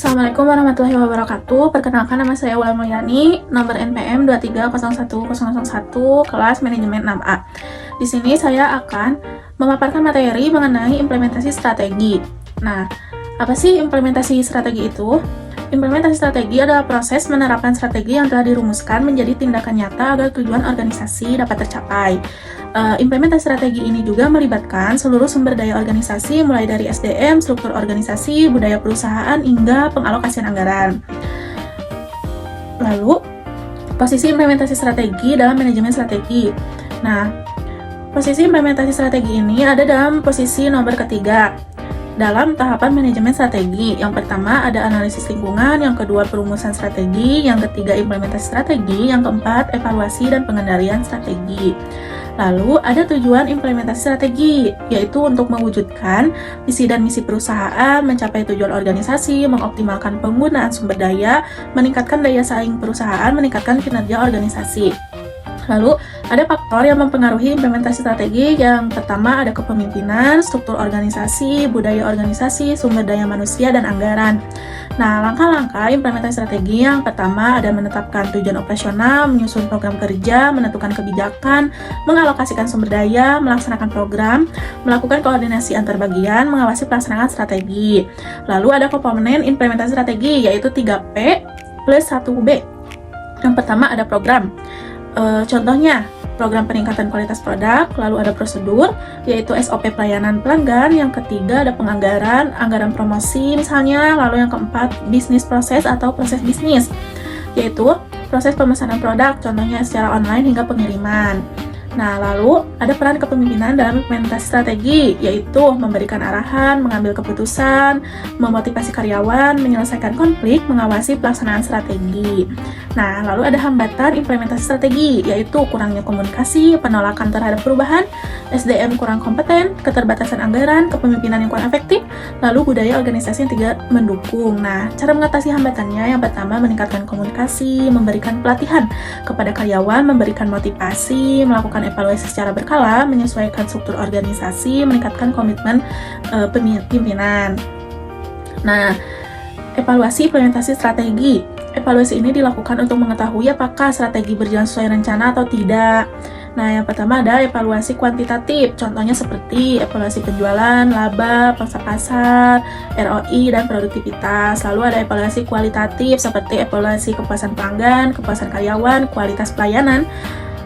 Assalamualaikum warahmatullahi wabarakatuh. Perkenalkan, nama saya Wulan Mulyani, nomor NPM 2301001, kelas manajemen 6A. Di sini saya akan memaparkan materi mengenai implementasi strategi. Nah, apa sih implementasi strategi itu? Implementasi strategi adalah proses menerapkan strategi yang telah dirumuskan menjadi tindakan nyata agar tujuan organisasi dapat tercapai. Implementasi strategi ini juga melibatkan seluruh sumber daya organisasi, mulai dari SDM, struktur organisasi, budaya perusahaan, hingga pengalokasian anggaran. Lalu, posisi implementasi strategi dalam manajemen strategi. Nah, posisi implementasi strategi ini ada dalam posisi nomor ketiga dalam tahapan manajemen strategi. Yang pertama ada analisis lingkungan, yang kedua perumusan strategi, yang ketiga implementasi strategi, yang keempat evaluasi dan pengendalian strategi. Lalu ada tujuan implementasi strategi, yaitu untuk mewujudkan visi dan misi perusahaan, mencapai tujuan organisasi, mengoptimalkan penggunaan sumber daya, meningkatkan daya saing perusahaan, meningkatkan kinerja organisasi. Lalu, ada faktor yang mempengaruhi implementasi strategi. Yang pertama ada kepemimpinan, struktur organisasi, budaya organisasi, sumber daya manusia, dan anggaran. Nah, langkah-langkah implementasi strategi yang pertama ada menetapkan tujuan operasional, menyusun program kerja, menentukan kebijakan, mengalokasikan sumber daya, melaksanakan program, melakukan koordinasi antar bagian, mengawasi pelaksanaan strategi. Lalu ada komponen implementasi strategi, yaitu 3P plus 1B. Yang pertama ada program. Contohnya, program peningkatan kualitas produk, lalu ada prosedur, yaitu SOP pelayanan pelanggan, yang ketiga ada penganggaran, anggaran promosi misalnya, lalu yang keempat bisnis proses atau proses bisnis, yaitu proses pemesanan produk, contohnya secara online hingga pengiriman. Nah, lalu ada peran kepemimpinan dalam implementasi strategi, yaitu memberikan arahan, mengambil keputusan, memotivasi karyawan, menyelesaikan konflik, mengawasi pelaksanaan strategi. Nah, lalu ada hambatan implementasi strategi, yaitu kurangnya komunikasi, penolakan terhadap perubahan, SDM kurang kompeten, keterbatasan anggaran, kepemimpinan yang kurang efektif, lalu budaya organisasi yang tidak mendukung. Nah, cara mengatasi hambatannya yang pertama meningkatkan komunikasi, memberikan pelatihan kepada karyawan, memberikan motivasi, melakukan evaluasi secara berkala, menyesuaikan struktur organisasi, meningkatkan komitmen pimpinan. Nah, evaluasi implementasi strategi. Evaluasi ini dilakukan untuk mengetahui apakah strategi berjalan sesuai rencana atau tidak. Nah, yang pertama ada evaluasi kuantitatif, contohnya seperti evaluasi penjualan, laba, pangsa pasar, ROI, dan produktivitas. Lalu ada evaluasi kualitatif, seperti evaluasi kepuasan pelanggan, kepuasan karyawan, kualitas pelayanan,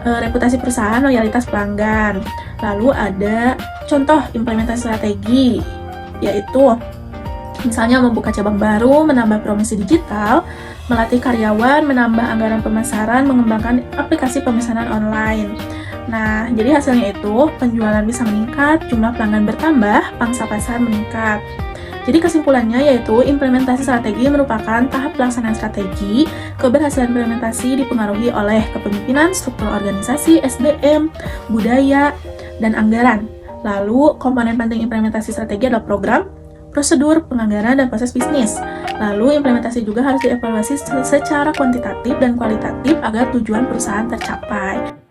reputasi perusahaan, loyalitas pelanggan. Lalu ada contoh implementasi strategi, yaitu misalnya membuka cabang baru, menambah promosi digital, melatih karyawan, menambah anggaran pemasaran, mengembangkan aplikasi pemesanan online. Nah, jadi hasilnya itu penjualan bisa meningkat, jumlah pelanggan bertambah, pangsa pasar meningkat. Jadi kesimpulannya yaitu implementasi strategi merupakan tahap pelaksanaan strategi. Keberhasilan implementasi dipengaruhi oleh kepemimpinan, struktur organisasi, SDM, budaya, dan anggaran. Lalu komponen penting implementasi strategi adalah program, prosedur, penganggaran, dan proses bisnis. Lalu implementasi juga harus dievaluasi secara kuantitatif dan kualitatif agar tujuan perusahaan tercapai.